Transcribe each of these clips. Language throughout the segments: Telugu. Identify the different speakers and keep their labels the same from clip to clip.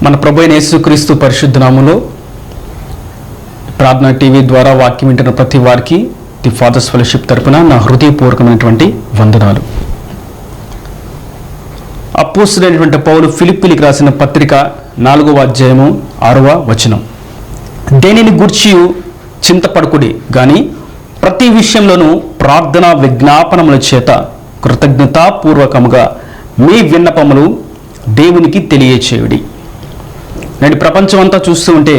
Speaker 1: మన ప్రభు అయిన యేసుక్రీస్తు పరిశుద్ధ నామములో ప్రార్థన టీవీ ద్వారా వాక్యం వింటున్న ప్రతి వారికి ది ఫాదర్స్ ఫెలోషిప్ తరపున నా హృదయపూర్వకమైనటువంటి వందనాలు. అపోస్తలుడైనటువంటి పౌలు ఫిలిప్పీలకు రాసిన పత్రిక 4వ అధ్యాయము 6వ వచనం. దేనిని గూర్చి చింతపడకుడి గాని ప్రతి విషయంలోనూ ప్రార్థన విజ్ఞాపనముల చేత కృతజ్ఞతాపూర్వకముగా మీ విన్నపములు దేవునికి తెలియచేయుడి. నేడు ప్రపంచం అంతా చూస్తూ ఉంటే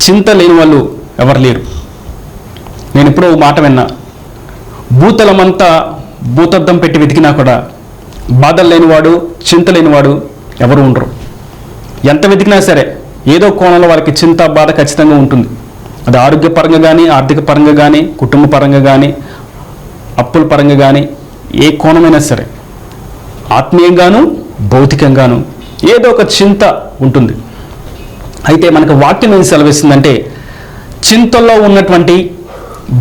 Speaker 1: చింత లేని వాళ్ళు ఎవరు లేరు. నేను ఎప్పుడో ఒక మాట విన్నా, భూతలమంతా భూతద్దం పెట్టి వెతికినా కూడా బాధలు లేనివాడు, చింత లేనివాడు ఎవరు ఉండరు. ఎంత వెతికినా సరే ఏదో కోణంలో వాళ్ళకి చింత బాధ ఖచ్చితంగా ఉంటుంది. అది ఆరోగ్యపరంగా కానీ, ఆర్థిక పరంగా కానీ, కుటుంబ పరంగా కానీ, అప్పుల పరంగా కానీ, ఏ కోణమైనా సరే ఆత్మీయంగాను భౌతికంగాను ఏదో ఒక చింత ఉంటుంది. అయితే మనకు వాక్యం ఏం సెలవిస్తుందంటే, చింతల్లో ఉన్నటువంటి,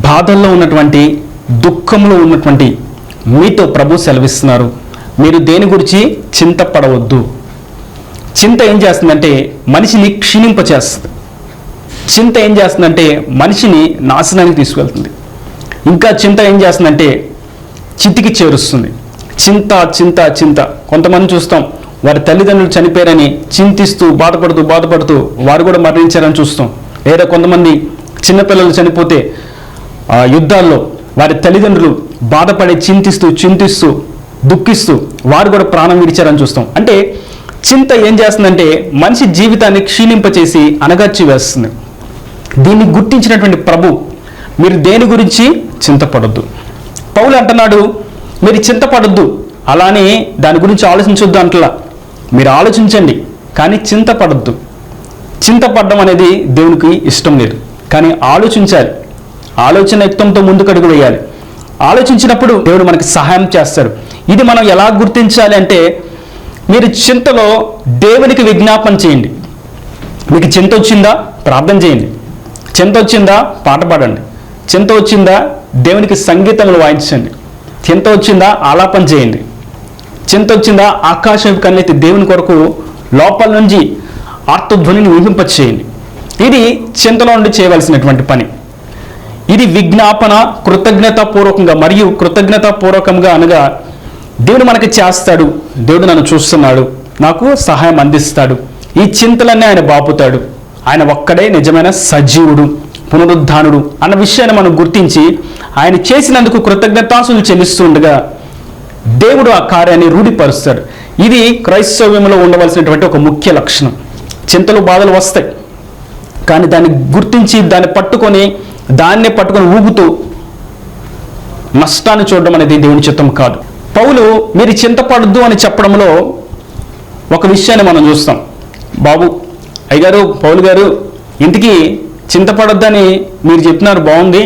Speaker 1: బాధల్లో ఉన్నటువంటి, దుఃఖంలో ఉన్నటువంటి మీతో ప్రభు సెలవిస్తున్నారు, మీరు దేని గురించి చింతపడవద్దు. చింత ఏం చేస్తుందంటే మనిషిని క్షీణింపచేస్తుంది. చింత ఏం చేస్తుందంటే మనిషిని నాశనానికి తీసుకెళ్తుంది. ఇంకా చింత ఏం చేస్తుందంటే చితికి చేరుస్తుంది. చింత చింత చింత. కొంతమంది చూస్తాం, వారి తల్లిదండ్రులు చనిపోయారని చింతిస్తూ బాధపడుతూ వారు కూడా మరణించారని చూస్తాం. లేదా కొంతమంది చిన్నపిల్లలు చనిపోతే యుద్ధాల్లో వారి తల్లిదండ్రులు బాధపడి చింతిస్తూ దుఃఖిస్తూ వారు కూడా ప్రాణం విడిచారని చూస్తాం. అంటే చింత ఏం చేస్తుందంటే మనిషి జీవితాన్ని క్షీణింపచేసి అనగచ్చి వేస్తుంది. దీన్ని గుర్తించినటువంటి ప్రభు, మీరు దేని గురించి చింతపడొద్దు. పౌలు అంటున్నాడు, మీరు చింతపడొద్దు, అలానే దాని గురించి ఆలోచించొద్దు అంటలా. మీరు ఆలోచించండి కానీ చింతపడొద్దు. చింతపడడం అనేది దేవునికి ఇష్టం లేదు, కానీ ఆలోచించాలి. ఆలోచన యుక్తంతో ముందుకడుగు వేయాలి. ఆలోచించినప్పుడు దేవుడు మనకి సహాయం చేస్తాడు. ఇది మనం ఎలా గుర్తించాలి అంటే, మీరు చింతలో దేవునికి విజ్ఞాపన చేయండి. మీకు చింత వచ్చిందా ప్రార్థన చేయండి, చింత వచ్చిందా పాట పాడండి, చింత వచ్చిందా దేవునికి సంగీతములు వాయించండి, చింత వచ్చిందా ఆలాపన చేయండి, చింత వచ్చిందా ఆకాశం కన్నెత్తి దేవుని కొరకు లోపల నుంచి ఆర్తధ్వనిని ఊహింపచేయండి. ఇది చింతలో నుండి చేయవలసినటువంటి పని. ఇది విజ్ఞాపన కృతజ్ఞతాపూర్వకంగా, మరియు కృతజ్ఞతాపూర్వకంగా అనగా దేవుడు మనకి చేస్తాడు, దేవుడు నన్ను చూస్తున్నాడు, నాకు సహాయం అందిస్తాడు, ఈ చింతలన్నీ ఆయన బాపుతాడు, ఆయన ఒక్కడే నిజమైన సజీవుడు, పునరుద్ధానుడు అన్న విషయాన్ని మనం గుర్తించి ఆయన చేసినందుకు కృతజ్ఞతాస్తుతులు చెల్లిస్తుండగా దేవుడు ఆ కార్యాన్ని రూఢిపరుస్తాడు. ఇది క్రైస్తవ్యంలో ఉండవలసినటువంటి ఒక ముఖ్య లక్షణం. చింతలు బాధలు వస్తాయి, కానీ దాన్ని గుర్తించి దాన్ని పట్టుకొని ఊగుతూ నష్టాన్ని చూడడం అనేది దేవుని చిత్తం కాదు. పౌలు మీరు చింతపడద్దు అని చెప్పడంలో ఒక విషయాన్ని మనం చూస్తాం. బాబు అయ్యగారు, పౌలు గారు, ఇంటికి చింతపడొద్దని మీరు చెప్తున్నారు, బాగుంది,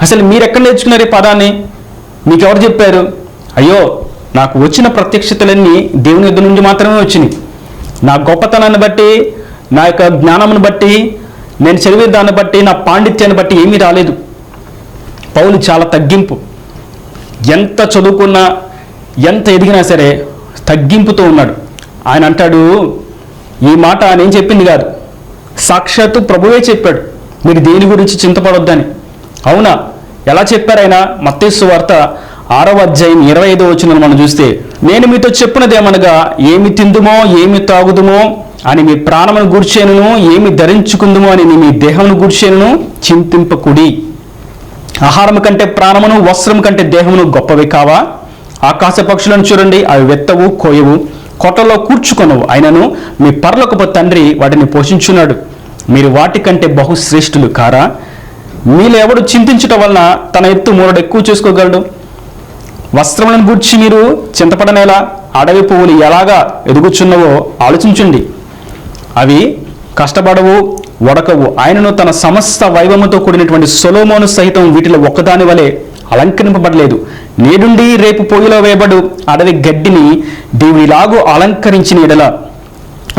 Speaker 1: అసలు మీరు ఎక్కడ నేర్చుకున్నారు ఈ పదాన్ని? మీకెవరు చెప్పారు? అయ్యో, నాకు వచ్చిన ప్రత్యక్షతలన్నీ దేవుని యుద్ధ నుండి మాత్రమే వచ్చినాయి. నా గొప్పతనాన్ని బట్టి, నా యొక్క జ్ఞానాన్ని బట్టి, నేను చదివే దాన్ని బట్టి, నా పాండిత్యాన్ని బట్టి ఏమీ రాలేదు. పౌలు చాలా తగ్గింపు. ఎంత చదువుకున్నా, ఎంత ఎదిగినా సరే తగ్గింపుతో ఉన్నాడు. ఆయన అంటాడు, ఈ మాట నేను చెప్పింది కాదు, సాక్షాత్తు ప్రభువే చెప్పాడు, మీరు దేని గురించి చింతపడొద్దని. అవునా? ఎలా చెప్పారు ఆయన? మత్తయి సువార్త 6వ అధ్యాయం 25వ వచనం మనం చూస్తే, నేను మీతో చెప్పినదేమనగా, ఏమి తిందుమో ఏమి తాగుదుమో అని మీ ప్రాణమును గూర్చేనును, ఏమి ధరించుకుందుమో అని మీ దేహమును గూర్చేనును చింతింపకుడి. ఆహారం కంటే ప్రాణమును, వస్త్రం కంటే దేహమును గొప్పవి కావా? ఆకాశ పక్షులను చూడండి, అవి వెత్తవు, కోయవు, కొట్టలో కూర్చుకొనవు, అయినను మీ పరలోకపు తండ్రి వాటిని పోషించున్నాడు. మీరు వాటికంటే బహుశ్రేష్ఠులు కారా? మీలో ఎవడు చింతించటం వలన తన ఎత్తు మూరడు ఎక్కువ చేసుకోగలడు? వస్త్రములను గూర్చి మీరు చింతపడనేలా? అడవి పువ్వులు ఎలాగా ఎదుగుచున్నవో ఆలోచించండి. అవి కష్టపడవు, వడకవు, ఆయనను తన సమస్త వైభవముతో కూడినటువంటి సొలొమోను సహితం వీటిలో ఒక్కదాని వలె అలంకరింపబడలేదు. నేడుండి రేపు పొయ్యిలో వేయబడు అడవి గడ్డిని దేవునిలాగూ అలంకరించిన ఎడల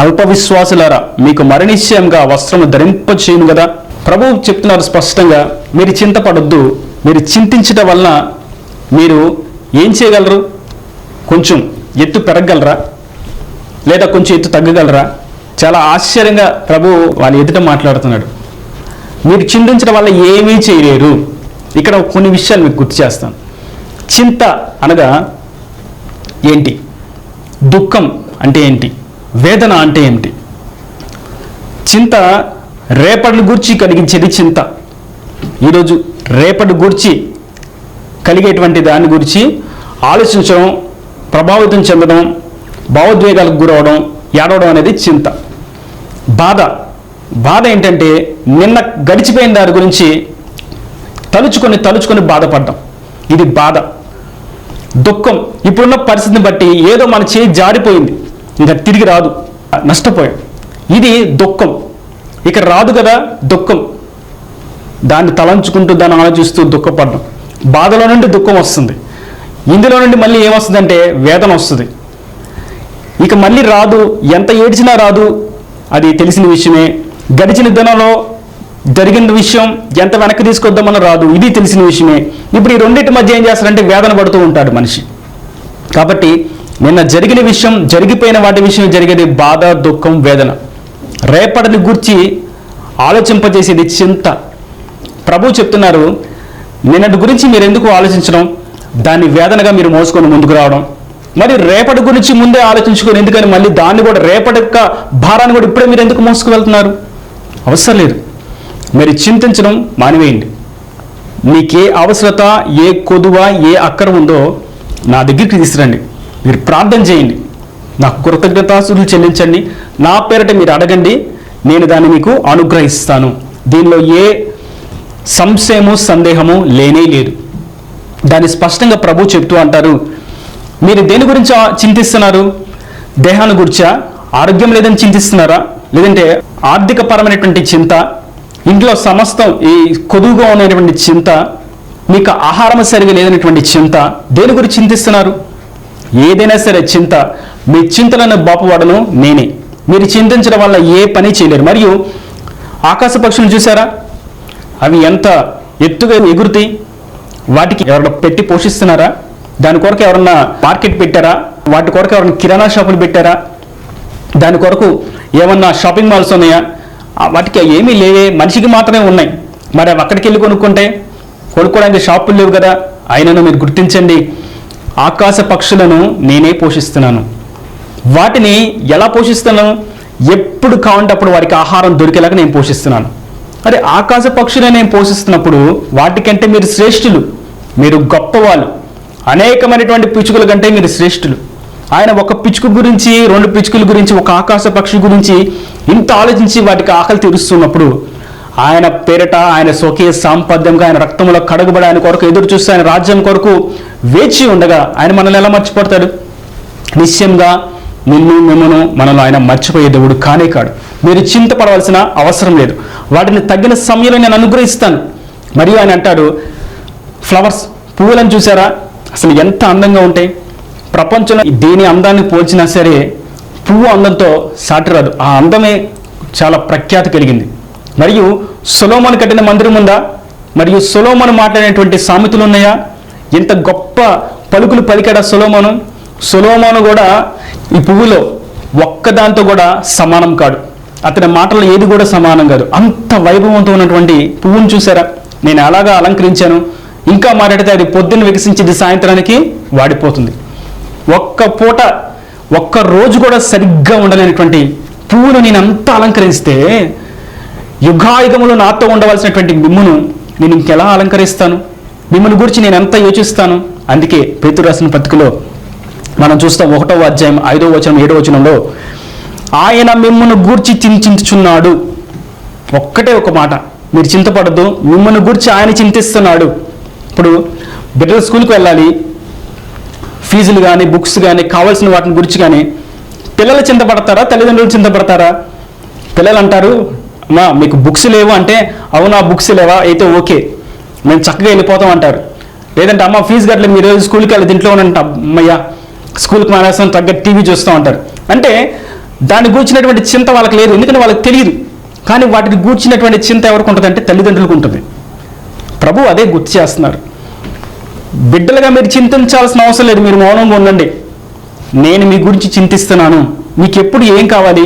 Speaker 1: అల్ప విశ్వాసులారా, మీకు మరణిశ్చయంగా వస్త్రము ధరింపచేయును కదా. ప్రభువు చెప్తున్నారు స్పష్టంగా, మీరు చింతపడొద్దు. మీరు చింతించటం వలన మీరు ఏం చేయగలరు? కొంచెం ఎత్తు పెరగగలరా? లేదా కొంచెం ఎత్తు తగ్గగలరా? చాలా ఆశ్చర్యంగా ప్రభు వాళ్ళ ఎదుట మాట్లాడుతున్నాడు. మీరు చింతించడం వల్ల ఏమీ చేయలేరు. ఇక్కడ కొన్ని విషయాలు మీకు గుర్తు చేస్తాను. చింత అనగా ఏంటి? దుఃఖం అంటే ఏంటి? వేదన అంటే ఏమిటి? చింత రేపటి గూర్చి కలిగించేది చింత. ఈరోజు రేపటి గూర్చి కలిగేటువంటి దాని గురించి ఆలోచించడం, ప్రభావితం చెందడం, భావోద్వేగాలకు గురవడం, ఏడవడం అనేది చింత. బాధ ఏంటంటే నిన్న గడిచిపోయిన దాని గురించి తలుచుకొని బాధపడ్డం, ఇది బాధ. దుఃఖం ఇప్పుడున్న పరిస్థితిని బట్టి ఏదో మన చేయి జారిపోయింది, ఇంకా తిరిగి రాదు, నష్టపోయాం, ఇది దుఃఖం. ఇక రాదు కదా దుఃఖం, దాన్ని తలంచుకుంటూ దాన్ని ఆలోచిస్తూ దుఃఖపడడం. బాధలో నుండి దుఃఖం వస్తుంది, ఇందులో నుండి మళ్ళీ ఏమొస్తుందంటే వేదన వస్తుంది. ఇక మళ్ళీ రాదు, ఎంత ఏడ్చినా రాదు, అది తెలిసిన విషయమే. గడిచిన దినంలో జరిగిన విషయం ఎంత వెనక్కి తీసుకొద్దామని రాదు, ఇది తెలిసిన విషయమే. ఇప్పుడు ఈ రెండింటి మధ్య ఏం చేస్తారంటే వేదన పడుతూ ఉంటాడు మనిషి. కాబట్టి నిన్న జరిగిన విషయం, జరిగిపోయిన వాటి విషయం జరిగేది బాధ, దుఃఖం, వేదన. రేపటిని గూర్చి ఆలోచింపజేసేది చింత. ప్రభు చెప్తున్నారు, నిన్నటి గురించి మీరు ఎందుకు ఆలోచించడం, దాన్ని వేదనగా మీరు మోసుకొని ముందుకు రావడం, మరి రేపటి గురించి ముందే ఆలోచించుకొని ఎందుకని మళ్ళీ దాన్ని కూడా రేపటి యొక్క భారాన్ని కూడా ఇప్పుడే మీరు ఎందుకు మోసుకు వెళ్తున్నారు? అవసరం లేదు. మీరు చింతించడం మానివేయండి. మీకే అవసరత, ఏ కొదువ, ఏ అక్కర ఉందో నా దగ్గరికి తీసుకురండి. మీరు ప్రార్థన చేయండి, నాకు కృతజ్ఞతాస్తుతులు చెల్లించండి, నా పేరట మీరు అడగండి, నేను దాన్ని మీకు అనుగ్రహిస్తాను. దీనిలో ఏ సంశయము, సందేహము లేనే లేదు. దాన్ని స్పష్టంగా ప్రభు చెప్తూ అంటారు, మీరు దేని గురించి చింతిస్తున్నారు? దేహాన్ని గురించా? ఆరోగ్యం లేదని చింతిస్తున్నారా? లేదంటే ఆర్థిక పరమైనటువంటి చింత, ఇంట్లో సమస్తం ఈ కొదువుగా ఉన్నటువంటి చింత, మీకు ఆహారం సరిగా లేదనేటువంటి చింత, దేని గురించి చింతిస్తున్నారు? ఏదైనా సరే చింత, మీ చింతలను బాపువాడను నేనే. మీరు చింతించడం వల్ల ఏ పని చేయలేరు. మరియు ఆకాశ పక్షులు చూసారా? అవి ఎంత ఎత్తుగా ఎగురుతాయి. వాటికి ఎవరైనా పెట్టి పోషిస్తున్నారా? దాని కొరకు ఎవరన్నా మార్కెట్ పెట్టారా? వాటి కొరకు ఎవరైనా కిరాణా షాపులు పెట్టారా? దాని కొరకు ఏమన్నా షాపింగ్ మాల్స్ ఉన్నాయా? వాటికి ఏమీ లేవే, మనిషికి మాత్రమే ఉన్నాయి. మరి అవి అక్కడికి వెళ్ళి కొనుక్కోవడానికి షాపులు లేవు కదా. అయినను మీరు గుర్తించండి, ఆకాశ పక్షులను నేనే పోషిస్తున్నాను. వాటిని ఎలా పోషిస్తున్నాను? ఎప్పుడు కావాలంటే అప్పుడు వారికి ఆహారం దొరికేలాగా నేను పోషిస్తున్నాను. అరే, ఆకాశ పక్షులను నేను పోషిస్తున్నప్పుడు వాటికంటే మీరు శ్రేష్ఠులు, మీరు గొప్పవాళ్ళు. అనేకమైనటువంటి పిచ్చుకల కంటే మీరు శ్రేష్ఠులు. ఆయన ఒక పిచ్చుక గురించి, 2 పిచ్చుకల గురించి, ఒక ఆకాశ పక్షి గురించి ఇంత ఆలోచించి వాటికి ఆకలి తీరుస్తున్నప్పుడు ఆయన పేరట, ఆయన స్వకీయ సాంపద్యంగా, ఆయన రక్తంలో కడగబడి ఆయన కొరకు ఎదురు చూస్తే, ఆయన రాజ్యం కొరకు వేచి ఉండగా ఆయన మనల్ని ఎలా మర్చిపోతాడు? నిశ్చయంగా మిమ్మను మనలో ఆయన మర్చిపోయే దేవుడు కానే కాడు. మీరు చింతపడవలసిన అవసరం లేదు. వాటిని తగిన సమయంలో నేను అనుగ్రహిస్తాను. మరియు ఆయన అంటాడు, ఫ్లవర్స్, పువ్వులను చూసారా? అసలు ఎంత అందంగా ఉంటాయి. ప్రపంచంలో దేని అందాన్ని పోల్చినా సరే పువ్వు అందంతో సాటి రాదు. ఆ అందమే చాలా ప్రఖ్యాతి కలిగింది. మరియు సొలొమోను కట్టిన మందిరం ఉందా? మరియు సొలొమోను మాట్లాడినటువంటి సామెతలు ఉన్నాయా? ఎంత గొప్ప పలుకులు పలికాడా సొలొమోను కూడా ఈ పువ్వులో ఒక్కదాంతో కూడా సమానం కాడు. అతని మాటల్లో ఏది కూడా సమానం కాదు. అంత వైభవంతో ఉన్నటువంటి పువ్వును చూసారా? నేను అలాగా అలంకరించాను. ఇంకా మాట్లాడితే అది పొద్దున్న వికసించేది సాయంత్రానికి వాడిపోతుంది. ఒక్క పూట, ఒక్క రోజు కూడా సరిగ్గా ఉండలేనటువంటి పువ్వును నేను అంతా అలంకరిస్తే, యుగాయుగములు నాతో ఉండవలసినటువంటి మిమ్మును నేను ఇంకెలా అలంకరిస్తాను? మిమ్మల్ని గురించి నేను ఎంత యోచిస్తాను? అందుకే పేతురు రాసిన పత్రికలో మనం చూస్తాం, 1వ అధ్యాయం 5వ వచనం 7వ వచనంలో, ఆయన మిమ్మల్ని గూర్చి చింతించుచున్నాడు. ఒక్కటే ఒక మాట, మీరు చింతపడద్దు, మిమ్మల్ని గూర్చి ఆయన చింతిస్తున్నాడు. ఇప్పుడు బిడ్డలు స్కూల్కి వెళ్ళాలి, ఫీజులు కానీ, బుక్స్ కానీ, కావాల్సిన వాటిని గురించి కానీ పిల్లలు చింతపడతారా, తల్లిదండ్రులు చింతపడతారా? పిల్లలు అంటారు, అమ్మా మీకు బుక్స్ లేవు అంటే, అవునా బుక్స్ లేవా, అయితే ఓకే మేము చక్కగా వెళ్ళిపోతాం అంటారు. లేదంటే అమ్మ ఫీజు కట్టలేదు, మీరు స్కూల్కి వెళ్ళి దీంట్లో ఉండండి, అమ్మయ్య స్కూల్కి మానేస్తాం, తగ్గట్టు టీవీ చూస్తూ ఉంటారు. అంటే దాన్ని గూర్చినటువంటి చింత వాళ్ళకి లేదు, ఎందుకంటే వాళ్ళకి తెలియదు. కానీ వాటిని గూర్చినటువంటి చింత ఎవరికి ఉంటుంది అంటే తల్లిదండ్రులకు ఉంటుంది. ప్రభు అదే గుర్తు చేస్తున్నారు. బిడ్డలుగా మీరు చింతించాల్సిన అవసరం లేదు, మీరు మౌనంగా ఉండండి, నేను మీ గురించి చింతిస్తున్నాను. మీకు ఎప్పుడు ఏం కావాలి?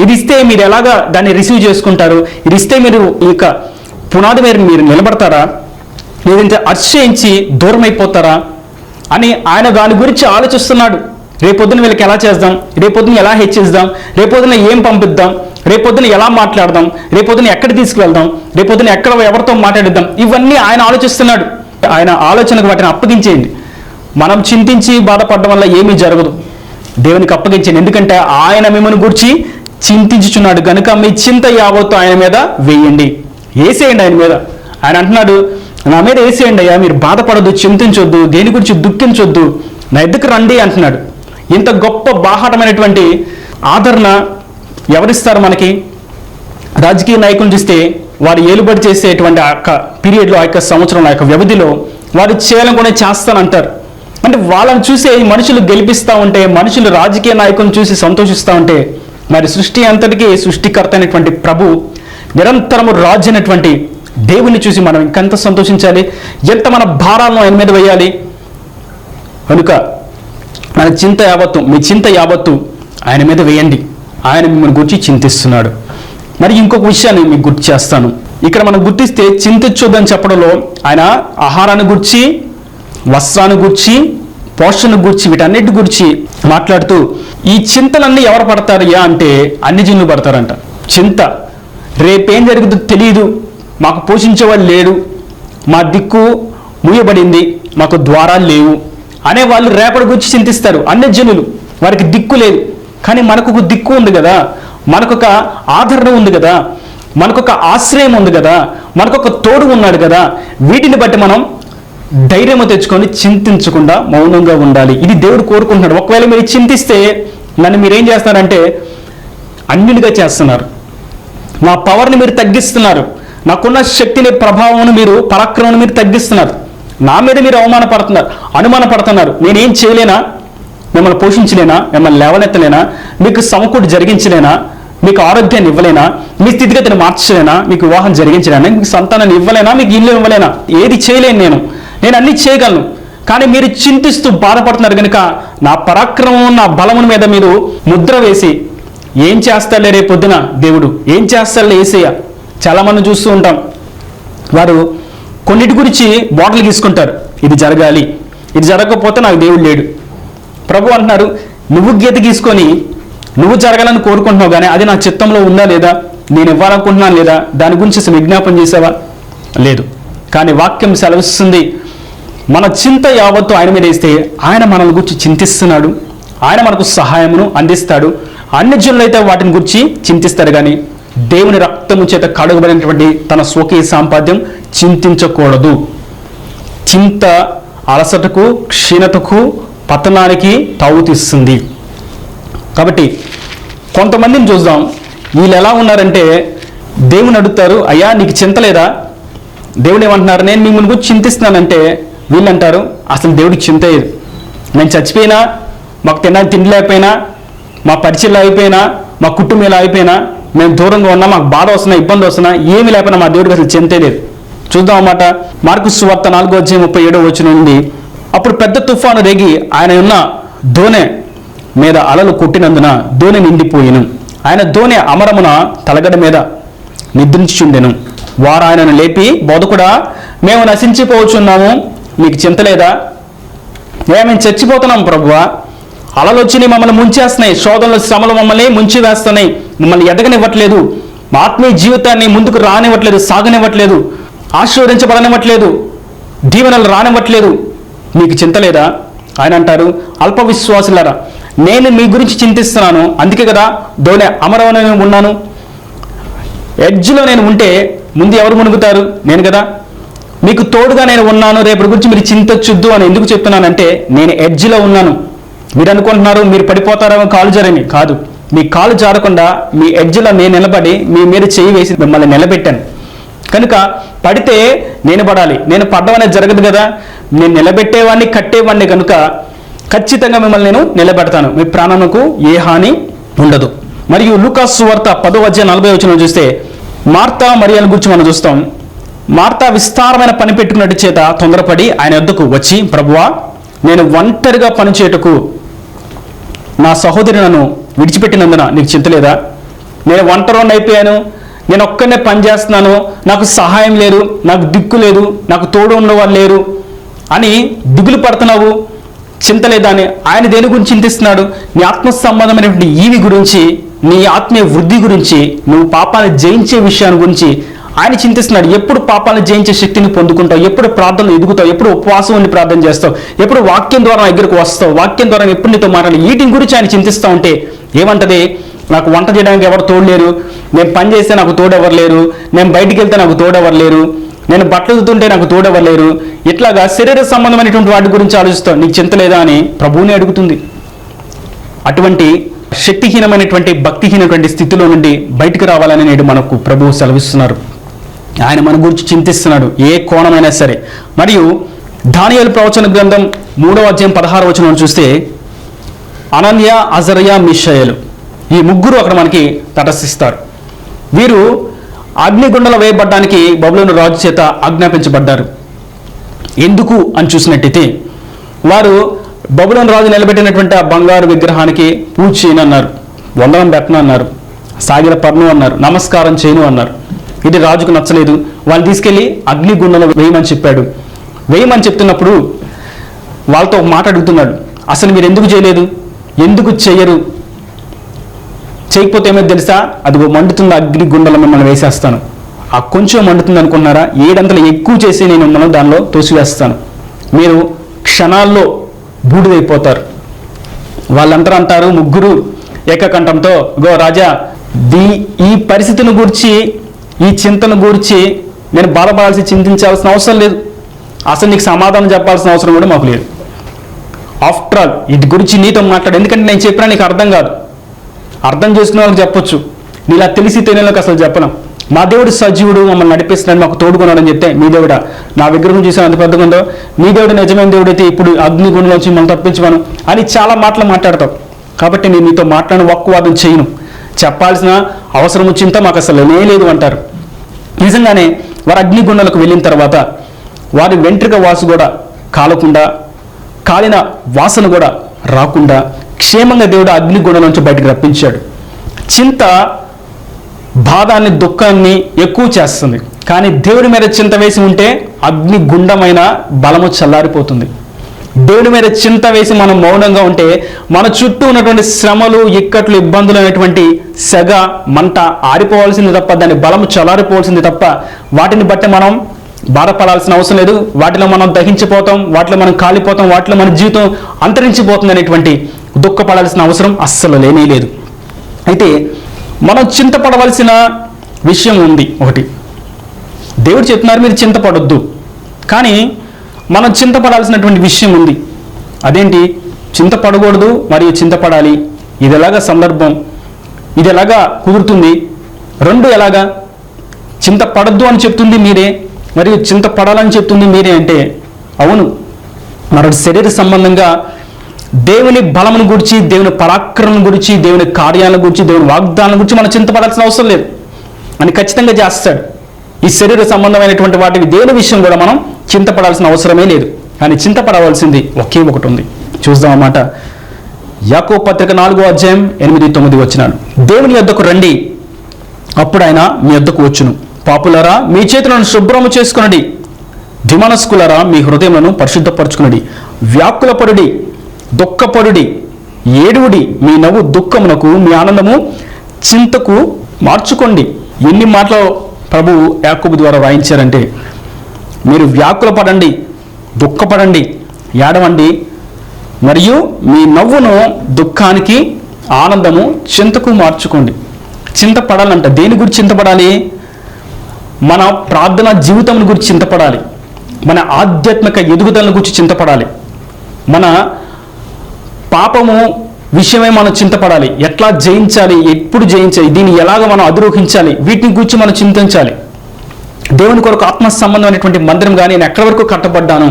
Speaker 1: ఇది ఇస్తే మీరు ఎలాగా దాన్ని రిసీవ్ చేసుకుంటారు, ఇది ఇస్తే మీరు ఇక పునాది మీద మీరు నిలబడతారా, లేదంటే అతిశయించి దూరం అయిపోతారా అని ఆయన దాని గురించి ఆలోచిస్తున్నాడు. రేపొద్దున వీళ్ళకి ఎలా చేద్దాం, రేపొద్దున ఎలా హెచ్చిద్దాం, రేపొద్దున ఏం పంపిద్దాం, రేపొద్దున ఎలా మాట్లాడదాం, రేపొద్దున ఎక్కడ తీసుకువెళ్దాం, రేపొద్దున ఎక్కడ ఎవరితో మాట్లాడిద్దాం, ఇవన్నీ ఆయన ఆలోచిస్తున్నాడు. ఆయన ఆలోచనకు వాటిని అప్పగించేయండి. మనం చింతించి బాధపడడం వల్ల ఏమీ జరగదు. దేవునికి అప్పగించండి. ఎందుకంటే ఆయన మిమ్మల్ని గురించి చింతించుచున్నాడు కనుక మీ చింత యావత్తు ఆయన మీద వేయండి, వేసేయండి ఆయన మీద. ఆయన అంటున్నాడు, నా మీద వేసేయండి అయ్యా, మీరు బాధపడద్దు, చింతించొద్దు, దేని గురించి దుఃఖించొద్దు, నా ఎద్దుకు రండి అంటున్నాడు. ఇంత గొప్ప బాహాటమైనటువంటి ఆదరణ ఎవరిస్తారు మనకి? రాజకీయ నాయకులను చూస్తే వారు ఏలుబడి చేసేటువంటి ఆ యొక్క పీరియడ్లో, ఆ యొక్క సంవత్సరంలో, ఆ యొక్క వ్యవధిలో వారు చేయాలనుకునే చేస్తానంటారు. అంటే వాళ్ళని చూసి మనుషులు గెలిపిస్తూ ఉంటే, మనుషులు రాజకీయ నాయకులను చూసి సంతోషిస్తూ ఉంటే, మరి సృష్టి అంతటికీ సృష్టికర్త అయినటువంటి ప్రభు, నిరంతరము రాజు అయినటువంటి దేవుని చూసి మనం ఇంకెంత సంతోషించాలి, ఎంత మన భారాలను ఆయన మీద వేయాలి. కనుక మన చింత యావత్తు, మీ చింత యావత్తు ఆయన మీద వేయండి. ఆయన మిమ్మల్ని గురించి చింతిస్తున్నాడు. మరి ఇంకొక విషయాన్ని మీకు గుర్తు చేస్తాను. ఇక్కడ మనం గుర్తిస్తే చింతించొద్దని చెప్పడంలో ఆయన ఆహారాన్ని గురించి, వస్త్రాన్ని గురించి, పోషణ గురించి, వీటన్నిటి గురించి మాట్లాడుతూ ఈ చింతలన్నీ ఎవరు పడతారయ్యా అంటే అన్ని జనులు పడతారంట. చింత, రేపేం జరుగుతుందో తెలియదు, మాకు పోషించేవాళ్ళు లేడు, మా దిక్కు మూయబడింది, మాకు ద్వారాలు లేవు అనే వాళ్ళు రేపటి గురించి చింతిస్తారు. అన్ని జనులు, వారికి దిక్కు లేదు. కానీ మనకు ఒక దిక్కు ఉంది కదా, మనకొక ఆదరణ ఉంది కదా, మనకొక ఆశ్రయం ఉంది కదా, మనకొక తోడు ఉన్నాడు కదా. వీటిని బట్టి మనం ధైర్యము తెచ్చుకొని చింతించకుండా మౌనంగా ఉండాలి. ఇది దేవుడు కోరుకుంటున్నాడు. ఒకవేళ మీరు చింతిస్తే నన్ను మీరేం చేస్తున్నారంటే అన్నిటిగా చేస్తున్నారు, నా పవర్ని మీరు తగ్గిస్తున్నారు, నాకున్న శక్తిని, ప్రభావం మీరు, పరాక్రమాన్ని మీరు తగ్గిస్తున్నారు, నా మీద మీరు అవమానపడుతున్నారు, అనుమానపడుతున్నారు. నేనేం చేయలేనా, మిమ్మల్ని పోషించలేనా, మిమ్మల్ని లేవనెత్తలేనా, మీకు సమకూడి జరిగించలేనా, మీకు ఆరోగ్యాన్ని ఇవ్వలేనా, మీ స్థితిగతిని మార్చలేనా, మీకు వివాహం జరిగించలేనా, మీకు సంతానాన్ని ఇవ్వలేనా, మీకు ఇల్లు ఇవ్వలేనా, ఏది చేయలేను నేను అన్నీ చేయగలను. కానీ మీరు చింతిస్తూ బాధపడుతున్నారు కనుక నా పరాక్రమం, నా బలముల మీద మీరు ముద్ర వేసి ఏం చేస్తాడులే రేపొద్దున దేవుడు, ఏం చేస్తాడులే యేసయ్య. చాలామంది చూస్తూ ఉంటాం, వారు కొన్నిటి గురించి బాటలు తీసుకుంటారు, ఇది జరగాలి, ఇది జరగకపోతే నాకు దేవుడు లేడు. ప్రభు అంటున్నారు, నువ్వు గీత గీసుకొని నువ్వు జరగాలని కోరుకుంటున్నావు, కానీ అది నా చిత్తంలో ఉందా లేదా, నేను ఇవ్వాలనుకుంటున్నాను లేదా, దాని గురించి అసలు విజ్ఞాపన చేసావా? లేదు. కానీ వాక్యం సెలవిస్తుంది, మన చింత యావత్తు ఆయన మీద వేస్తే ఆయన మనల్ని గురించి చింతిస్తున్నాడు, ఆయన మనకు సహాయమును అందిస్తాడు. అన్ని జనులైతే వాటిని గురించి చింతిస్తారు, కానీ దేవుని రక్తము చేత కడుగబడినటువంటి తన స్వకీయ సాంపాద్యం చింతించకూడదు. చింత అలసటకు, క్షీణతకు, పతనానికి తావుతీస్తుంది. కాబట్టి కొంతమందిని చూద్దాం, వీళ్ళు ఎలా ఉన్నారంటే దేవుని అడుగుతారు, అయ్యా నీకు చింత లేదా? దేవుడు ఏమంటున్నారు, నేను మిమ్మల్ని గురించి చింతిస్తున్నానంటే వీళ్ళు అంటారు, అసలు దేవుడికి చింత లేదు, నేను చచ్చిపోయినా, మాకు తినడానికి తిండి లేకపోయినా, మా పరిచయలు అయిపోయినా, మా కుటుంబం ఇలా అయిపోయినా, మేము దూరంగా ఉన్నా, మాకు బాధ వస్తున్నా, ఇబ్బంది వస్తున్నా, ఏమి లేకపోయినా మా దేవుడికి అసలు చింతే లేదు. చూద్దాం అన్నమాట. మార్కు సువార్త 4:37 నుండి, అప్పుడు పెద్ద తుఫాను రేగి ఆయన ఉన్న దోణె మీద అలలు కొట్టినందున దోణె నిండిపోయిను. ఆయన దోణె అమరమున తలగడ మీద నిద్రించుచుండెను. వారు ఆయనను లేపి, బోధకుడా, మేము నశించిపోవచ్చున్నాము, మీకు చింత లేదా? మేము చచ్చిపోతున్నాం ప్రభువా, అలలు వచ్చి మమ్మల్ని ముంచేస్తున్నాయి, శోధనలు, శ్రమలు మమ్మల్ని ముంచి వేస్తున్నాయి, మమ్మల్ని ఎదగనివ్వట్లేదు, మా ఆత్మీయ జీవితాన్ని ముందుకు రానివ్వట్లేదు, సాగనివ్వట్లేదు, ఆశీర్వదించబడనివ్వట్లేదు, దీవెనలు రానివ్వట్లేదు, మీకు చింత లేదా? ఆయన అంటారు, అల్ప విశ్వాసులారా, నేను మీ గురించి చింతిస్తున్నాను, అందుకే కదా దోణె అమరవన ఉన్నాను. ఎడ్జ్లో నేను ఉంటే ముందు ఎవరు మునుగుతారు? నేను కదా. మీకు తోడుగా నేను ఉన్నాను, రేపటి గురించి మీరు చింతొచ్చుద్దు అని ఎందుకు చెప్తున్నానంటే నేను ఎడ్జ్లో ఉన్నాను. మీరు అనుకుంటున్నారు మీరు పడిపోతారేమో కాలు జారని, కాదు. మీ కాలు జారకుండా మీ ఎడ్జ్లో నేను నిలబడి మీ మీద చేయి వేసి మిమ్మల్ని నిలబెట్టాను. కనుక పడితే నేను పడాలి, నేను పడ్డం అనేది జరగదు కదా. నేను నిలబెట్టేవాడిని, కట్టేవాడిని కనుక ఖచ్చితంగా మిమ్మల్ని నేను నిలబెడతాను, మీ ప్రాణముకు ఏ హాని ఉండదు. మరియు లూకాసు సువార్త 10:40 చూస్తే మార్తా మరియల గురించి మనం చూస్తాం. మార్తా విస్తారమైన పని పెట్టుకున్నట్టు చేత తొందరపడి ఆయన వద్దకు వచ్చి, ప్రభువా, నేను ఒంటరిగా పనిచేయటకు నా సహోదరి నన్ను విడిచిపెట్టినందున నీకు చింత లేదా? నేను ఒంటరిని అయిపోయాను, నేను ఒక్కనే పని చేస్తున్నాను, నాకు సహాయం లేదు, నాకు దిక్కు లేదు, నాకు తోడు ఉన్నవాళ్ళు లేరు అని దిగులు పడుతున్నావు, చింత లేదా అని ఆయన దేని గురించి చింతిస్తున్నాడు? నీ ఆత్మ సంబంధమైనటువంటి ఈవి గురించి, నీ ఆత్మీయ వృద్ధి గురించి, నువ్వు పాపాన్ని జయించే విషయాన్ని గురించి ఆయన చింతిస్తున్నాడు. ఎప్పుడు పాపాలను జయించే శక్తిని పొందుకుంటావు, ఎప్పుడు ప్రార్థనలు ఎదుగుతావు, ఎప్పుడు ఉపవాసం ఉండి ప్రార్థన చేస్తావు, ఎప్పుడు వాక్యం ద్వారా నా దగ్గరకు వస్తావు, వాక్యం ద్వారా ఎప్పుడు నీతో మాట్లాడి వీటి గురించి ఆయన చింతిస్తూ ఉంటే ఏమంటది? నాకు వంట చేయడానికి ఎవరు తోడలేరు, నేను పని చేస్తే నాకు తోడెవరు లేరు, నేను బయటికి వెళ్తే నాకు తోడెవరు లేరు, నేను బట్టలు దుతుంటే నాకు తోడెవరు లేరు, ఇట్లాగా శరీర సంబంధమైనటువంటి వాటి గురించి ఆలోచిస్తావు. నీకు చింత లేదా అని ప్రభువుని అడుగుతుంది. అటువంటి శక్తిహీనమైనటువంటి భక్తిహీనటువంటి స్థితిలో నుండి బయటకు రావాలని నేడు మనకు ప్రభువు సెలవిస్తున్నారు. ఆయన మన గురించి చింతిస్తున్నాడు, ఏ కోణమైనా సరే. మరియు దానియేలు ప్రవచన గ్రంథం 3వ అధ్యాయం 16వ వచనం చూస్తే అనన్య, అజరయ, మిషాయేలు ఈ ముగ్గురు అక్కడ మనకి తటస్థిస్తారు. వీరు అగ్నిగుండంలో వేయబడ్డానికి బబులోను రాజు చేత ఆజ్ఞాపించబడ్డారు. ఎందుకు అని చూసినట్టయితే వారు బబులోను రాజు నిలబెట్టినటువంటి ఆ బంగారు విగ్రహానికి పూజ చేయను అన్నారు, వందనం పెట్టను అన్నారు, సాగిల పర్ను అన్నారు, నమస్కారం చేయను అన్నారు. ఇది రాజుకు నచ్చలేదు. వాళ్ళు తీసుకెళ్ళి అగ్నిగుండంలో వేయమని చెప్పాడు. వేయమని చెప్తున్నప్పుడు వాళ్ళతో ఒక మాట అడుగుతున్నాడు, అసలు మీరు ఎందుకు చేయలేదు, ఎందుకు చెయ్యరు, చేయకపోతే ఏమో తెలుసా, అది మండుతుంది అగ్నిగుండంలో మిమ్మల్ని వేసేస్తాను. ఆ కొంచెం మండుతుంది అనుకున్నారా, 7 అంతలు ఎక్కువ చేసి నేను మిమ్మల్ని దానిలో తోసివేస్తాను, మీరు క్షణాల్లో బూడిదైపోతారు. వాళ్ళంతా అంటారు ముగ్గురు ఏకకంఠంతో, గో రాజా, ఈ పరిస్థితిని గూర్చి, ఈ చింతను గూర్చి నేను బాధపడాల్సి చింతించాల్సిన అవసరం లేదు, అసలు నీకు సమాధానం చెప్పాల్సిన అవసరం కూడా మాకు లేదు. ఆఫ్టర్ ఆల్ వీటి గురించి నీతో మాట్లాడు, ఎందుకంటే నేను చెప్పినా నీకు అర్థం కాదు, అర్థం చేసుకునే వాళ్ళకి చెప్పొచ్చు, నీలా తెలిసి తెలియలకు అసలు చెప్పను. మా దేవుడు సజీవుడు, మమ్మల్ని నడిపిస్తున్నాడు, మాకు తోడుకున్నాడని చెప్తే, మీ దేవుడా నా విగ్రహం చూసాను అంత పెద్దగా ఉందో, మీ దేవుడు నిజమైన దేవుడైతే ఇప్పుడు అగ్నిగుండంలోంచి మనం తప్పించమను అని చాలా మాటలు మాట్లాడతావు. కాబట్టి నేను నీతో మాట్లాడిన వాక్కువాదం చేయను, చెప్పాల్సిన అవసరం చింత మాకు అసలు లేదు అంటారు. నిజంగానే వారు అగ్నిగుండంలోకి వెళ్ళిన తర్వాత వారి వెంట్రుక వాసు కూడా కాలకుండా, కాలిన వాసన కూడా రాకుండా క్షేమంగా దేవుడు అగ్నిగుండం నుంచి బయటకు రప్పించాడు. చింత బాధాన్ని, దుఃఖాన్ని ఎక్కువ చేస్తుంది. కానీ దేవుడి మీద చింత వేసి ఉంటే అగ్నిగుండమైన బలము చల్లారిపోతుంది. దేవుడి మీద చింత వేసి మనం మౌనంగా ఉంటే మన చుట్టూ ఉన్నటువంటి శ్రమలు, ఇక్కట్లు, ఇబ్బందులు అనేటువంటి సెగ, మంట ఆరిపోవాల్సింది తప్ప, దాని బలము చల్లారిపోవాల్సింది తప్ప, వాటిని బట్టి మనం బాధపడాల్సిన అవసరం లేదు. వాటిలో మనం దహించిపోతాం, వాటిలో మనం కాలిపోతాం, వాటిలో మన జీవితం అంతరించిపోతుంది అనేటువంటి దుఃఖపడాల్సిన అవసరం అస్సలు లేనే లేదు. అయితే మనం చింతపడవలసిన విషయం ఉంది. ఒకటి, దేవుడు చెప్తున్నారు మీరు చింతపడొద్దు, కానీ మనం చింతపడాల్సినటువంటి విషయం ఉంది. అదేంటి? చింతపడకూడదు మరియు చింతపడాలి. ఇది ఎలాగా సందర్భం, ఇది ఎలాగా కుదురుతుంది? రెండు ఎలాగా? చింతపడద్దు అని చెప్తుంది మీరే, మరియు చింతపడాలని చెప్తుంది మీరే అంటే అవును, మరొకటి శరీర సంబంధంగా దేవుని బలమును గురించి, దేవుని పరాక్రమం గురించి, దేవుని కార్యాలను గురించి, దేవుని వాగ్దానాల గురించి మనం చింతపడాల్సిన అవసరం లేదు అని ఖచ్చితంగా చేస్తాడు. ఈ శరీర సంబంధమైనటువంటి వాటికి దేని విషయం కూడా మనం చింతపడాల్సిన అవసరమే లేదు. కానీ చింతపడవలసింది ఒకే ఒకటి ఉంది. చూద్దాం అన్నమాట. యాకోబు పత్రిక 4వ అధ్యాయం 8-9 వచనాలు. దేవుని యొద్దకు రండి, అప్పుడు ఆయన మీ యొద్దకు వచ్చును. పాపులరా మీ చేతులను శుభ్రము చేసుకునడి, ద్విమనస్కులరా మీ హృదయములను పరిశుద్ధపరచుకునడి. వ్యాకులపడుడి, దుఃఖపడుడి, ఏడువుడి, మీ నవ్వు దుఃఖమునకు, మీ ఆనందము చింతకు మార్చుకోండి. ఎన్ని మాటలు ప్రభు యాకోబు ద్వారా రాయించారంటే, మీరు వ్యాకులపడండి, దుఃఖపడండి, ఏడవండి, మరియు మీ నవ్వును దుఃఖానికి, ఆనందము చింతకు మార్చుకోండి. చింతపడాలంట. దేని గురించి చింతపడాలి? మన ప్రార్థన జీవితం గురించి చింతపడాలి, మన ఆధ్యాత్మిక ఎదుగుదల గురించి చింతపడాలి, మన పాపము విషయమై మనం చింతపడాలి. ఎట్లా జయించాలి, ఎప్పుడు జయించాలి, దీన్ని ఎలాగ మనం అధిరోహించాలి, వీటిని గురించి మనం చింతించాలి. దేవుని కొరకు ఆత్మ సంబంధమైనటువంటి మందిరం కానీ నేను ఎక్కడి వరకు కట్టబడ్డాను,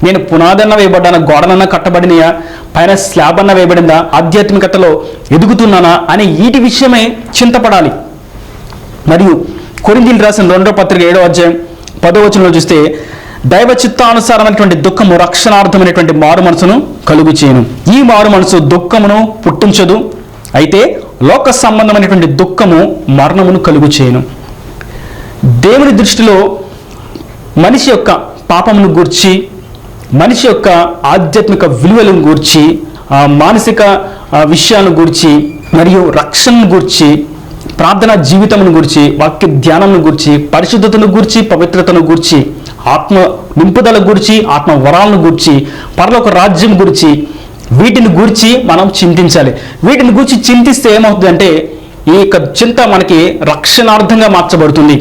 Speaker 1: నేను పునాదన్న వేయబడ్డానా, గోడనన్నా కట్టబడినయా, పైన స్లాబ్ అన్న వేయబడిందా, ఆధ్యాత్మికతలో ఎదుగుతున్నానా అని వీటి విషయమై చింతపడాలి. మరియు కొరింథీయులకు రాసిన 2వ పత్రిక 7వ అధ్యాయం 10వ వచనంలో చూస్తే, దైవ చిత్తానుసారమైనటువంటి దుఃఖము రక్షణార్థమైనటువంటి మారు మనసును కలుగు చేయను. ఈ మారు మనసు దుఃఖమును పుట్టించదు, అయితే లోక సంబంధమైనటువంటి దుఃఖము మరణమును కలుగు చేయను. దేవుని దృష్టిలో మనిషి యొక్క పాపమును గూర్చి, మనిషి యొక్క ఆధ్యాత్మిక విలువలను గూర్చి, మానసిక విషయాలను గూర్చి, మరియు రక్షణను గూర్చి, ప్రార్థనా జీవితమును గూర్చి, వాక్య ధ్యానమును గూర్చి, పరిశుద్ధతను గూర్చి, పవిత్రతను గూర్చి, ఆత్మ నింపుదల గూర్చి, ఆత్మ వరాలను గూర్చి, పరలోక రాజ్యం గురించి, వీటిని గూర్చి మనం చింతించాలి. వీటిని గూర్చి చింతిస్తే ఏమవుతుందంటే ఈ యొక్క చింత మనకి రక్షణార్థంగా మార్చబడుతుంది.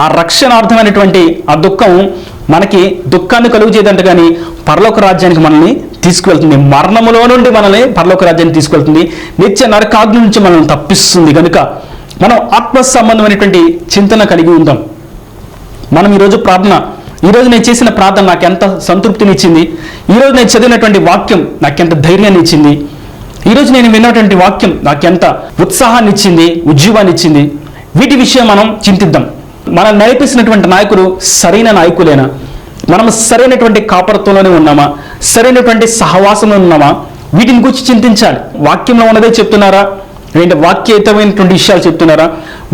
Speaker 1: ఆ రక్షణార్థమైనటువంటి ఆ దుఃఖం మనకి దుఃఖాన్ని కలుగు చేయదంట, కానీ పరలోక రాజ్యానికి మనల్ని తీసుకువెళ్తుంది. మరణములో నుండి మనల్ని పరలోక రాజ్యాన్ని తీసుకువెళ్తుంది. నిత్య నరకాగ్ని నుంచి మనల్ని తప్పిస్తుంది. కనుక మనం ఆత్మ సంబంధమైనటువంటి చింతన కలిగి ఉందాం. మనం ఈరోజు నేను చేసిన ప్రార్థన నాకు ఎంత సంతృప్తినిచ్చింది, ఈరోజు నేను చదివినటువంటి వాక్యం నాకెంత ధైర్యాన్ని ఇచ్చింది, ఈరోజు నేను విన్నటువంటి వాక్యం నాకెంత ఉత్సాహాన్ని ఇచ్చింది, ఉజ్జీవాన్ని ఇచ్చింది. వీటి విషయం మనం చింతిద్దాం. మనం నడిపిస్తున్నటువంటి నాయకులు సరైన నాయకులేనా? మనం సరైనటువంటి కాపరత్వంలోనే ఉన్నామా? సరైనటువంటి సహవాసంలో ఉన్నామా? వీటిని గురించి చింతించాలి. వాక్యంలో ఉన్నదే చెప్తున్నారా, లేదంటే వాక్యేతమైనటువంటి విషయాలు చెప్తున్నారా?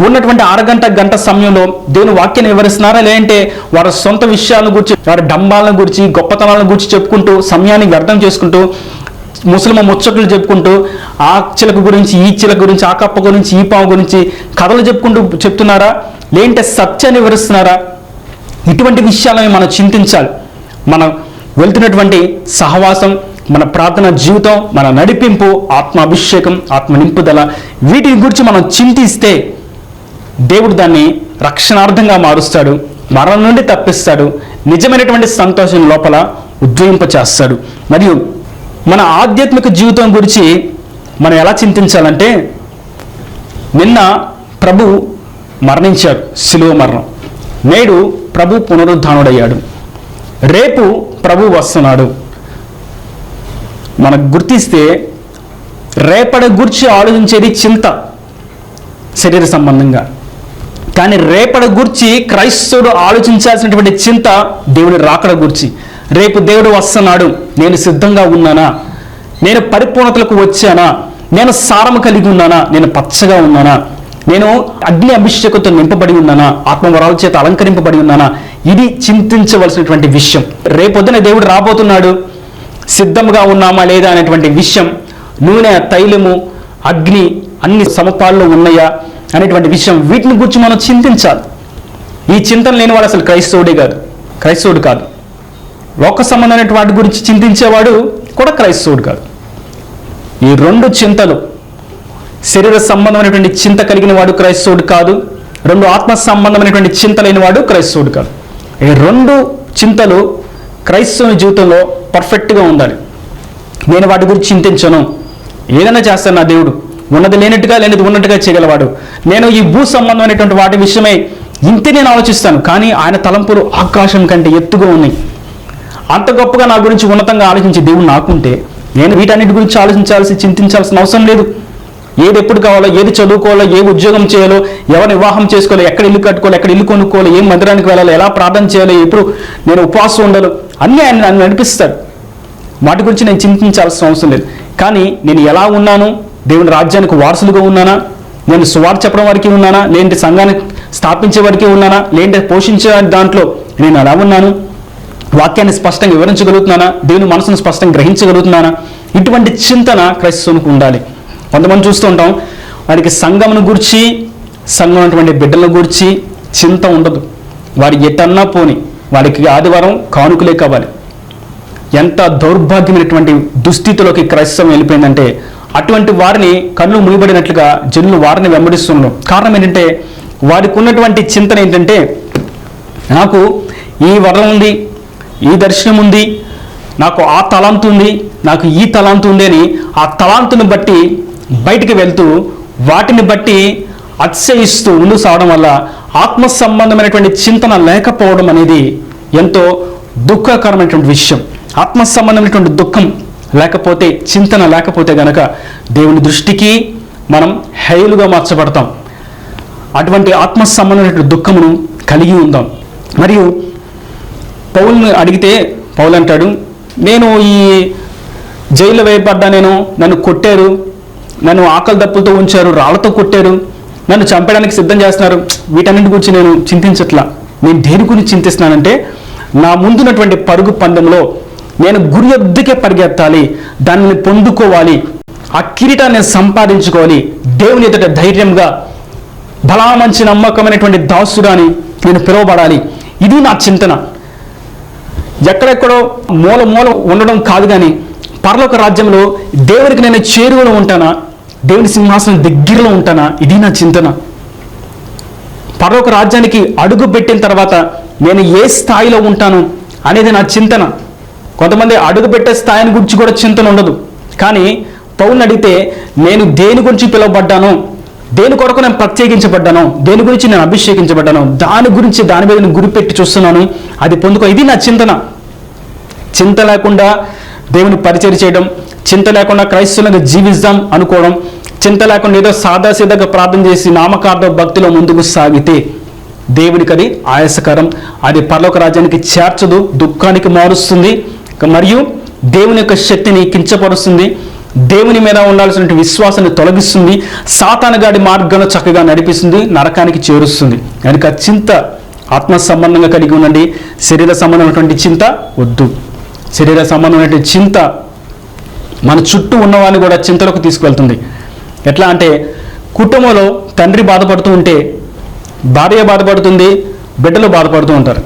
Speaker 1: ఉన్నటువంటి గంట సమయంలో దేవుని వాక్యాన్ని వివరిస్తున్నారా, లేదంటే వారి సొంత విషయాలను గురించి, వారి డంబాలను గురించి, గొప్పతనాలను గురించి చెప్పుకుంటూ సమయాన్ని వ్యర్థం చేసుకుంటూ, ముసలిమ ముచ్చట్లు చెప్పుకుంటూ, ఆ చిలక గురించి, ఈ చిలక గురించి, ఆ కప్ప గురించి, ఈ పాము గురించి కథలు చెప్తున్నారా, లేదంటే సత్యాన్ని వివరిస్తున్నారా? ఇటువంటి విషయాలను మనం చింతించాలి. మనం వెళ్తున్నటువంటి సహవాసం, మన ప్రార్థన జీవితం, మన నడిపింపు, ఆత్మాభిషేకం, ఆత్మ నింపుదల, వీటిని గురించి మనం చింతిస్తే దేవుడు దాన్ని రక్షణార్థంగా మారుస్తాడు, మరణం నుండి తప్పిస్తాడు, నిజమైనటువంటి సంతోషం లోపల ఉద్వేగింపచేస్తాడు. మరియు మన ఆధ్యాత్మిక జీవితం గురించి మనం ఎలా చింతించాలంటే, నిన్న ప్రభు మరణించాడు, శిలువ మరణం. నేడు ప్రభు పునరుద్ధానుడయ్యాడు. రేపు ప్రభు వస్తున్నాడు. మనకు గుర్తిస్తే రేపటి గురించి ఆలోచించేది చింత శరీర సంబంధంగా, కానీ రేపటి గురించి క్రైస్తవుడు ఆలోచించాల్సినటువంటి చింత దేవుని రాకడ గురించి. రేపు దేవుడు వస్తున్నాడు, నేను సిద్ధంగా ఉన్నానా, నేను పరిపూర్ణతలకు వచ్చానా, నేను సారము కలిగి ఉన్నానా, నేను పచ్చగా ఉన్నానా, నేను అగ్ని అభిషేకంతో నింపబడి ఉన్నానా, ఆత్మవరాల చేత అలంకరింపబడి ఉన్నానా? ఇది చింతించవలసినటువంటి విషయం. రేపొద్దున దేవుడు రాబోతున్నాడు, సిద్ధంగా ఉన్నామా లేదా అనేటువంటి విషయం, నూనె, తైలము, అగ్ని అన్ని సమపాల్లో ఉన్నాయా అనేటువంటి విషయం, వీటిని గురించి మనం చింతించాలి. ఈ చింతన లేని వాడు అసలు క్రైస్తవుడు కాదు. లోక సంబంధమైన వాటి గురించి చింతించేవాడు కూడా క్రైస్తవుడు కాదు. ఈ రెండు చింతలు, శరీర సంబంధమైనటువంటి చింత కలిగిన వాడు క్రైస్తవుడు కాదు, రెండు ఆత్మ సంబంధమైనటువంటి చింత లేని వాడు క్రైస్తవుడు కాదు. ఈ రెండు చింతలు క్రైస్తవుని జీవితంలో పర్ఫెక్ట్గా ఉండాలి. నేను వాటి గురించి చింతించను, ఏదైనా చేస్తాను, నా దేవుడు ఉన్నది లేనట్టుగా, లేనిది ఉన్నట్టుగా చేయగలవాడు. నేను ఈ భూ సంబంధమైనటువంటి వాటి విషయమై ఇంతే నేను ఆలోచిస్తాను, కానీ ఆయన తలంపులు ఆకాశం కంటే ఎత్తుగా ఉన్నాయి. అంత గొప్పగా నా గురించి ఉన్నతంగా ఆలోచించి దేవుడు నాకుంటే నేను వీటన్నిటి గురించి చింతించాల్సిన అవసరం లేదు. ఏది ఎప్పుడు కావాలో, ఏది చదువుకోవాలో, ఏ ఉద్యోగం చేయాలో, ఎవరు వివాహం చేసుకోవాలో, ఎక్కడ ఇల్లు కట్టుకోవాలో, ఎక్కడ ఇల్లు కొనుక్కోవాలో, ఏం మందిరానికి వెళ్ళాలో, ఎలా ప్రార్థన చేయాలో, ఎప్పుడు నేను ఉపవాసం ఉండాలో అన్నీ ఆయన నన్ను నడిపిస్తాడు. వాటి గురించి నేను చింతించాల్సిన అవసరం లేదు. కానీ నేను ఎలా ఉన్నాను, దేవుని రాజ్యానికి వారసులుగా ఉన్నానా, నేను సువార్త చెప్పడం వరకు ఉన్నానా, లేదంటే సంఘాన్ని స్థాపించే వరకే ఉన్నానా, లేదంటే పోషించే దాంట్లో నేను ఎలా ఉన్నాను, వాక్యాన్ని స్పష్టంగా వివరించగలుగుతున్నానా, దేవుని మనసును స్పష్టంగా గ్రహించగలుగుతున్నానా? ఇటువంటి చింతన క్రైస్తవునికి ఉండాలి. కొంతమంది చూస్తూ ఉంటాం, వారికి సంఘమును గురించి, సంఘం అటువంటి బిడ్డల గురించి చింత ఉండదు. వారి ఎటన్నా పోని, వారికి ఆదివారం కానుకలే కావాలి. ఎంత దౌర్భాగ్యమైనటువంటి దుస్థితిలోకి క్రైస్తవం వెళ్ళిపోయిందంటే, అటువంటి వారిని కళ్ళు మునిబడినట్లుగా జనులు వారిని వెంబడిస్తున్నారు. కారణం ఏంటంటే, వారికి ఉన్నటువంటి చింతన ఏంటంటే, నాకు ఈ వరం ఉంది, ఈ దర్శనం ఉంది, నాకు ఆ తలాంతు ఉంది, నాకు ఈ తలాంతు ఉంది అని ఆ తలాంతుని బట్టి బయటికి వెళ్తూ వాటిని బట్టి అతిశయిస్తూ ముందుకు సాగడం వల్ల ఆత్మ సంబంధమైనటువంటి చింతన లేకపోవడం అనేది ఎంతో దుఃఖకరమైనటువంటి విషయం. ఆత్మ సంబంధమైనటువంటి దుఃఖం లేకపోతే, చింతన లేకపోతే గనక దేవుని దృష్టికి మనం హేయులుగా మార్చబడతాం. అటువంటి ఆత్మ సంబంధమైనటువంటి దుఃఖమును కలిగి ఉందాం. మరియు పౌలుని అడిగితే పౌలు అంటాడు, నేను ఈ జైల్లో వేయబడ్డా, నన్ను కొట్టారు, నన్ను ఆకలి దప్పులతో ఉంచారు, రాళ్లతో కొట్టారు, నన్ను చంపడానికి సిద్ధం చేస్తున్నారు. వీటన్నిటి గురించి నేను చింతించట్లా. నేను దేని గురించి చింతిస్తున్నానంటే, నా ముందున్నటువంటి పరుగు పందెంలో నేను గురి వద్దకే పరిగెత్తాలి, దాన్ని పొందుకోవాలి, ఆ కిరీటాన్ని సంపాదించుకోవాలి, దేవుని ఎదుట ధైర్యంగా బలా మంచి నమ్మకమైనటువంటి దాసుడు అని నేను పిలువబడాలి. ఇది నా చింతన. ఎక్కడెక్కడో మూల మూల ఉండడం కాదు, కానీ పరలోక రాజ్యంలో దేవునికి నేను చేరువలో ఉంటానా, దేవుని సింహాసనం దగ్గరలో ఉంటానా, ఇది నా చింతన. పరలోక రాజ్యానికి అడుగు పెట్టిన తర్వాత నేను ఏ స్థాయిలో ఉంటాను అనేది నా చింతన. కొంతమంది అడుగు పెట్టే స్థాయిని గురించి కూడా చింతన ఉండదు. కానీ పౌలుని అడిగితే, నేను దేని గురించి పిలువబడ్డాను, దేని కొరకు నేను ప్రత్యేకించబడ్డాను, దేని గురించి నేను అభిషేకించబడ్డాను, దాని గురించి దాని మీద నేను గురిపెట్టి చూస్తున్నాను, అది పొందుకో. ఇది నా చింతన. చింత లేకుండా దేవుని పరిచయం చేయడం, చింత లేకుండా క్రైస్తవులుగా జీవిద్దాం అనుకోవడం, చింత లేకుండా ఏదో సాదాసీదాగా ప్రార్థన చేసి నామకార్థ భక్తిలో ముందుకు సాగితే దేవునికి అది ఆయాసకరం. అది పరలోక రాజ్యానికి చేర్చదు, దుఃఖానికి మారుస్తుంది, మరియు దేవుని యొక్క శక్తిని కించపరుస్తుంది, దేవుని మీద ఉండాల్సిన విశ్వాసాన్ని తొలగిస్తుంది, సాతానుగాడి మార్గంలో చక్కగా నడిపిస్తుంది, నరకానికి చేరుస్తుంది. కనుక చింత ఆత్మ సంబంధంగా కలిగి ఉండండి. శరీర సంబంధమైనటువంటి చింత వద్దు. శరీర సంబంధమైనటువంటి చింత మన చుట్టూ ఉన్నవాడిని కూడా చింతలోకి తీసుకువెళ్తుంది. ఎట్లా అంటే, కుటుంబంలో తండ్రి బాధపడుతూ ఉంటే భార్య బాధపడుతుంది, బిడ్డలు బాధపడుతూ ఉంటారు.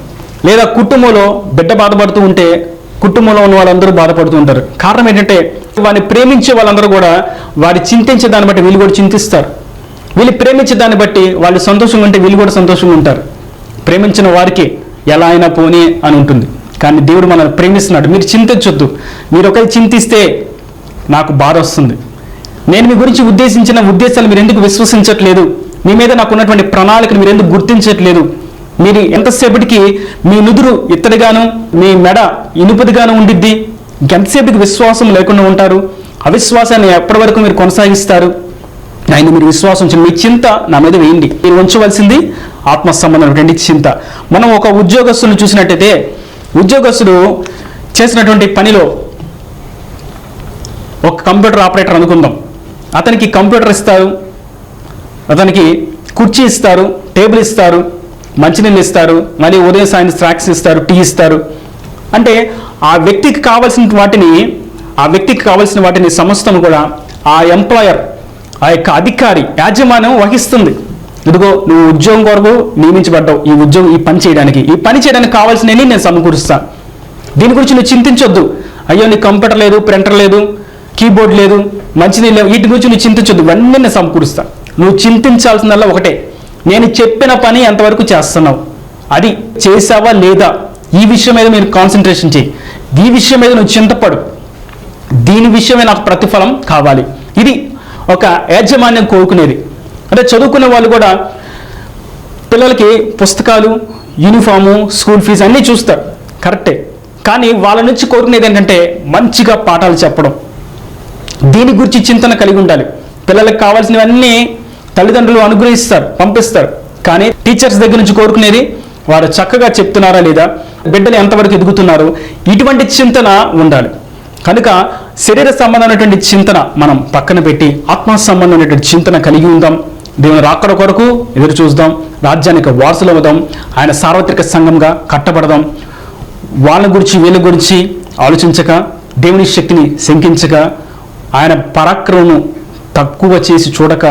Speaker 1: లేదా కుటుంబంలో బిడ్డ బాధపడుతూ ఉంటే కుటుంబంలో ఉన్న వాళ్ళందరూ బాధపడుతూ ఉంటారు. కారణం ఏంటంటే, వారిని ప్రేమించే వాళ్ళందరూ కూడా వారి చింతించే దాన్ని బట్టి వీళ్ళు కూడా చింతిస్తారు. వీళ్ళు ప్రేమించే దాన్ని బట్టి వాళ్ళు సంతోషంగా ఉంటే వీళ్ళు కూడా సంతోషంగా ఉంటారు. ప్రేమించిన వారికి ఎలా అయినా పోనీ అని ఉంటుంది. కానీ దేవుడు మనల్ని ప్రేమిస్తున్నాడు. మీరు చింతించొద్దు. మీరు ఒకరి చింతిస్తే నాకు బాధ వస్తుంది, నేను మీ గురించి ఉద్దేశించిన ఉద్దేశాలు మీరు ఎందుకు విశ్వసించట్లేదు, మీ మీద నాకు ఉన్నటువంటి ప్రణాళికను మీరు ఎందుకు గుర్తించట్లేదు, మీరు ఎంతసేపటికి మీ నుదురు ఇత్తడిగాను మీ మెడ ఇనుపదిగాను ఉండిద్ది, ఎంతసేపటికి విశ్వాసం లేకుండా ఉంటారు, అవిశ్వాసాన్ని ఎప్పటి వరకు మీరు కొనసాగిస్తారు, ఆయన మీరు విశ్వాసం ఉంచండి. మీ చింత నా మీద వేయండి. మీరు ఉంచవలసింది ఆత్మ సంబంధమైనటువంటి చింత. మనం ఒక ఉద్యోగస్తుని చూసినట్టయితే, ఉద్యోగస్తుడు చేసినటువంటి పనిలో ఒక కంప్యూటర్ ఆపరేటర్ అనుకుందాం. అతనికి కంప్యూటర్ ఇస్తారు, అతనికి కుర్చీ ఇస్తారు, టేబుల్ ఇస్తారు, మంచినీళ్ళు ఇస్తారు, మళ్ళీ ఉదయం సాయంత్రం స్నాక్స్ ఇస్తారు, టీ ఇస్తారు. అంటే ఆ వ్యక్తికి కావాల్సిన వాటిని సమస్తం కూడా ఆ ఎంప్లాయర్, ఆ యొక్క అధికారి, యాజమాన్యం వహిస్తుంది. ఇదిగో నువ్వు ఉద్యోగం కొరకు నియమించబడ్డావు, ఈ పని చేయడానికి కావాల్సినవి నేను సమకూరుస్తాను. దీని గురించి నువ్వు చింతించొద్దు. అయ్యో నీ కంప్యూటర్ లేదు, ప్రింటర్ లేదు, కీబోర్డ్ లేదు, మంచినీళ్ళు లేవు, వీటి గురించి నువ్వు చింతించొద్దు. ఇవన్నీ నేను సమకూరుస్తాను. నువ్వు చింతించాల్సిందల్లా ఒకటే, నేను చెప్పిన పని ఎంతవరకు చేస్తున్నావు, అది చేసావా లేదా, ఈ విషయం మీద మీరు కాన్సన్ట్రేషన్ చేయి. ఈ విషయం మీద నువ్వు చింతపడు. దీని విషయమే నాకు ప్రతిఫలం కావాలి. ఇది ఒక యాజమాన్యం కోరుకునేది. అంటే చదువుకునే వాళ్ళు కూడా పిల్లలకి పుస్తకాలు, యూనిఫాము, స్కూల్ ఫీజు అన్నీ చూస్తారు, కరెక్టే. కానీ వాళ్ళ నుంచి కోరుకునేది ఏంటంటే మంచిగా పాఠాలు చెప్పడం. దీని గురించి చింతన కలిగి ఉండాలి. పిల్లలకు కావాల్సినవన్నీ తల్లిదండ్రులు అనుగ్రహిస్తారు, పంపిస్తారు. కానీ టీచర్స్ దగ్గర నుంచి కోరుకునేది వారు చక్కగా చెప్తున్నారా లేదా, బిడ్డలు ఎంతవరకు ఎదుగుతున్నారు, ఇటువంటి చింతన ఉండాలి. కనుక శరీర సంబంధమైనటువంటి చింతన మనం పక్కన పెట్టి ఆత్మ సంబంధమైనటువంటి చింతన కలిగి ఉందాం. దేవుని రాకడ కొరకు ఎదురు చూద్దాం. రాజ్యానికి వారసులు అవుదాం. ఆయన సార్వత్రిక సంఘంగా కట్టబడదాం. వాళ్ళ గురించి వీళ్ళ గురించి ఆలోచించక, దేవుని శక్తిని శంకించక, ఆయన పరాక్రమను తక్కువ చేసి చూడక,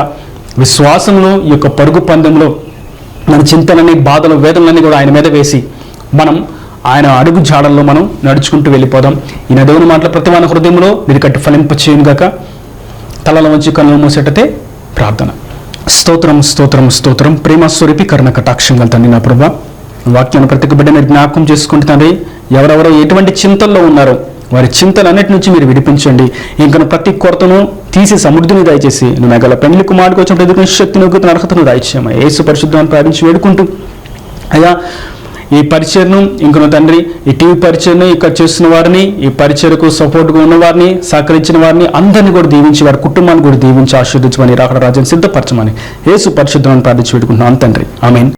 Speaker 1: విశ్వాసంలో ఈ యొక్క పరుగు పందెంలో మన చింతనని, బాధలు, వేదనలన్నీ కూడా ఆయన మీద వేసి మనం ఆయన అడుగు జాడల్లో మనం నడుచుకుంటూ వెళ్ళిపోదాం. ఈయన దేవుని మాటల ప్రతి మన హృదయంలో మీరు కట్టి ఫలింపచేయను గాక. తలలో వంచి కన్నులు మూసేటతే ప్రార్థన. స్తోత్రం స్తోత్రం స్తోత్రం. ప్రేమ స్వరూపి కరుణ కటాక్షం గల తండ్రి, నా ప్రభా, వాక్యాన్ని ప్రతి బిడ్డని జ్ఞాపకం చేసుకుంటున్నారే. ఎవరెవరో ఎటువంటి చింతల్లో ఉన్నారో వారి చింతలన్నిటి నుంచి మీరు విడిపించండి. ఇంకా ప్రతి కొరతను తీసి సమృద్ధిని దయచేసి నువ్వు మెగల పెళ్లి కుమారుడికి వచ్చినప్పుడు ఎదుర్కొనే శక్తిని, యోగ్యతను, అర్హతను దయచేయమా. యేసు పరిశుద్ధాన్ని ప్రార్థించి వేడుకుంటూ, అయ్యా ఈ పరిచయను ఇంకొన తండ్రి, ఈ టీవీ పరిచయను ఇక్కడ చేస్తున్న వారిని, ఈ పరిచయకు సపోర్ట్గా ఉన్న వారిని, సహకరించిన వారిని అందరినీ కూడా దీవించి, వారి కుటుంబాన్ని కూడా దీవించి ఆశీర్వదించమని, రాకడ రాజ్యాన్ని సిద్ధపరచమని యేసు పరిశుద్ధాన్ని ప్రార్థించి వేడుకుంటున్నాను తండ్రి. ఆమేన్.